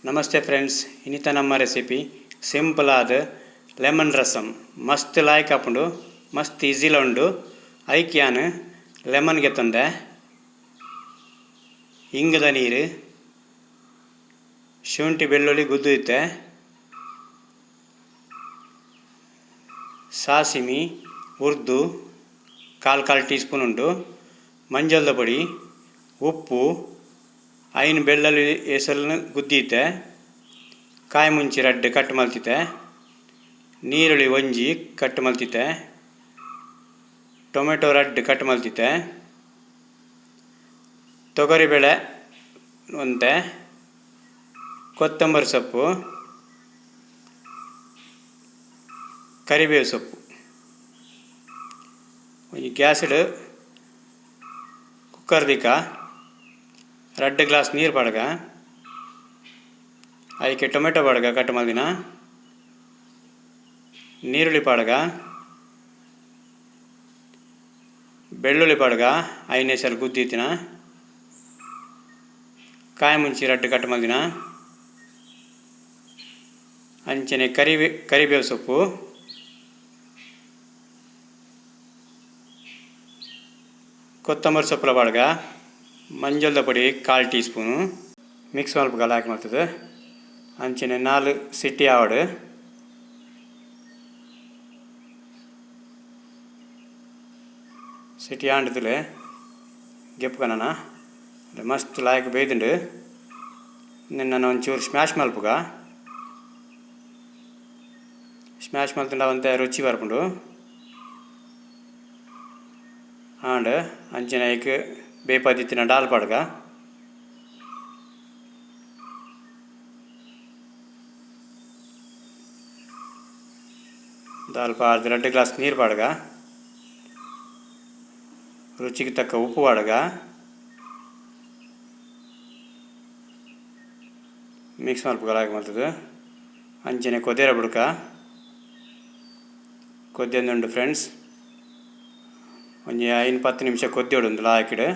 ನಮಸ್ತೆ ಫ್ರೆಂಡ್ಸ್, ಇನ್ನಿತ ನಮ್ಮ recipe simple ಆದ ಲೆಮನ್ ರಸಮ್ ಮಸ್ತ್ ಲಾಯ್ಕ್ ಹಾಕೊಂಡು ಮಸ್ತ್ ಈಸಿಲ ಉಂಡು. ಐಕ್ಯಾನ್ ಲೆಮನ್ಗೆ ತೊಂದೆ ಇಂಗದ ನೀರು, ಶುಂಠಿ ಬೆಳ್ಳುಳ್ಳಿ ಗುದ್ದುತ್ತೆ, ಸಾಸಿಮಿ ಉರ್ದು ಕಾಲು ಟೀ ಸ್ಪೂನ್ ಉಂಟು, ಮಂಜಲ್ದ ಪೊಡಿ, ಉಪ್ಪು, ಐನು ಬೆಳ್ಳುಳ್ಳಿ ಹೆಸರನ್ನು ಗುದ್ದೀತೆ, ಕಾಯಿ ಮುಂಚಿ ರಡ್ಡು ಕಟ್ ಮಲ್ತಿತೆ, ನೀರುಳ್ಳಿ ಒಂಜಿ ಕಟ್ ಮಲ್ತಿತೆ, ಟೊಮೆಟೊ ರಡ್ಡು ಕಟ್ ಮಲ್ತಿತೆ, ತೊಗರಿಬೇಳೆ ಒಂತೆ, ಕೊತ್ತಂಬರಿ ಸೊಪ್ಪು, ಕರಿಬೇವು ಸೊಪ್ಪು. ಒಂಜಿ ಗ್ಯಾಸ್ಡ್ ಕುಕ್ಕರ್ ದಿಕ್ಕ 2 ಗ್ಲಾಸ್ ನೀರು ಪಡಗ, ಅದಕ್ಕೆ ಟೊಮೆಟೊ ಪಡಗ ಕಟ್ ಮಲ್ದಿನ, ನೀರುಳ್ಳಿ ಪಡಗ, ಬೆಳ್ಳುಳ್ಳಿ ಪಡಗ ಐನೇಸಲ್ ಗುದ್ದಿತ್ತಿನ, ಕಾಯಿ ಮುಂಚಿ ರಡ್ಡು ಕಟ್ ಮಲ್ದಿನ, ಅಂಚನೆ ಕರಿಬೇವು ಸೊಪ್ಪು, ಕೊತ್ತಂಬರಿ ಸೊಪ್ಪುಲ ಪಡಗ, ಮಂಜಲ್ದ ಪೊಡಿ ಕಾಲು ಟೀ ಸ್ಪೂನು, ಮಿಕ್ಸ್ ಮಲ್ಪಗಲ್ಲ ಹಾಕಿ ಮಾಡ್ತದೆ. ಅಂಚನೆ 4 ಸಿಟಿ ಆವಡು, ಸಿಟಿ ಆಂಡ್ತಲೆ ಗೆಪ್ಪುಗನ ಮಸ್ತ್ ಲಾಯಕ್ ಬೇಯ್ದುಂಡು. ನಿನ್ನ ಒಂಚೂರು ಸ್ಮ್ಯಾಶ್ ಮಲ್ಪುಗ, ಸ್ಮ್ಯಾಶ್ ಮಲ್ತುಂಡ ಅವಂತೆ ರುಚಿ ಬರ್ಪುಂಡು. ಆಂಡ್ ಅಂಚನೆ ಐಕ್ ಬೇಪದಿತ್ತಿನ ಡಾಲ್ ಪಡ್ಗ, ದಾಲ್ ಪಾಡ್ದು 2 ಗ್ಲಾಸ್ ನೀರು ಪಡ್ಗ, ರುಚಿಗೆ ತಕ್ಕ ಉಪ್ಪು ಪಡ್ಗ, ಮಿಕ್ಸ್ ಮಲ್ಪುಗಲಾಗಿ ಮಾಡ್ತದೆ. ಅಂಚನೆ ಕೊದ್ದೇರ ಬುಡ್ಕ ಕೊದ್ದೆಂದುಂಡು ಫ್ರೆಂಡ್ಸ್. ಒಂಜಿ 5-10 ನಿಮಿಷ ಕೊದ್ದೆಡು ಲಾಯ್ಕಿಡು.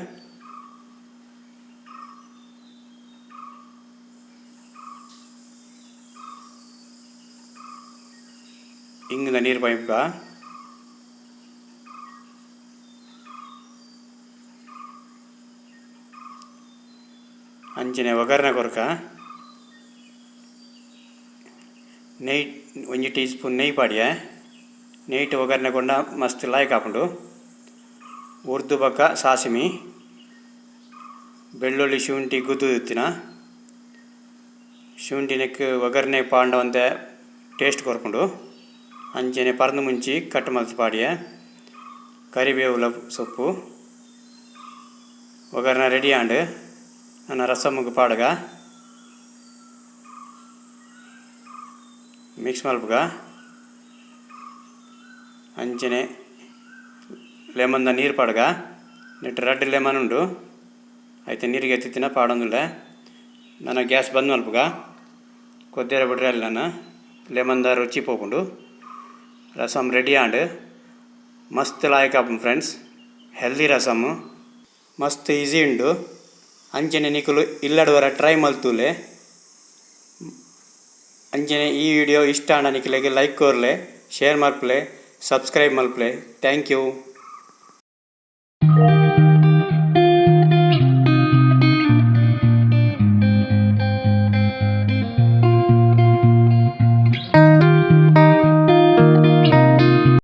ಇಂಗದ ನೀರು ಪೈಪ್ಗ ಅಂಚನೆ ಒಗ್ಗರಣೆ ಕೊರಕ ನೆಯ್ ಒಂಜಿ ಟೀ ಸ್ಪೂನ್ ನೆಯ್ ಪಾಡ್ಯ, ನೆಯ್ಟ್ ಒಗ್ಗರಣೆ ಕೊಂಡ ಮಸ್ತ್ ಲಾಯ್ಕ್ ಹಾಕೊಂಡು ಉರ್ದು ಬಕ್ಕ ಸಾಸಿಮಿ, ಬೆಳ್ಳುಳ್ಳಿ ಶುಂಠಿ ಗುದ್ದುತ್ತಿನ, ಶುಂಠಿ ನೆಕ್ ಒಗ್ಗರಣೆ ಪಾಂಡವಂತೆ ಟೇಸ್ಟ್ ಕೊರ್ಕೊಂಡು ಅಂಚನೆ ಪರ್ದು ಮುಂಚಿ ಕಟ್ ಮಲ್ತು ಪಾಡ್ಯ, ಕರಿಬೇವುಲ ಸೊಪ್ಪು ಒಗ್ಗರಣೆ ರೆಡಿ ಆಂಡ್ ನನ್ನ ರಸಮ್ಗೆ ಪಾಡ್ಗ ಮಿಕ್ಸ್ ಮಲ್ಪುಗ. ಅಂಚನೆ ಲೆಮನ್ದ ನೀರು ಪಡ್ಗ, ನೆಟ್ಟು 2 ಲೆಮನ್ ಉಂಡು ಐತೆ ನೀರಿಗೆ ಎತ್ತಿತ್ತಿನ ಪಾಡೊಂದುಲ್ಲೆ. ನಾನು ಗ್ಯಾಸ್ ಬಂದ್ ಮಲ್ಪುಗ ಕೊದ್ದೇರ ಬಿಡ್ರೆ ಅಲ್ಲಿ ನಾನು ಲೆಮನ್ದ ರುಚಿ ಪೋಪುಂಡು. ರಸಮ್ ರೆಡಿ ಆಂಡ್ ಮಸ್ತ್ ಲಾಯ್ಕ್ ಆಪುಂಡು ಫ್ರೆಂಡ್ಸ್. ಹೆಲ್ದಿ ರಸಮ್ ಮಸ್ತ್ ಈಸಿ ಉಂಡು. ಅಂಚನೆ ನಿಕುಲು ಇಲ್ಲಡವರ ಟ್ರೈ ಮಲ್ತುಲೆ. ಅಂಚನೆ ಈ ವಿಡಿಯೋ ಇಷ್ಟ ಆಂಡ ನಿಖಿಲೆಗೆ ಲೈಕ್ ಕೋರ್ಲೆ, ಶೇರ್ ಮಲ್ಪಲೆ, ಸಬ್ಸ್ಕ್ರೈಬ್ ಮಲ್ಪಲೆ. Thank you.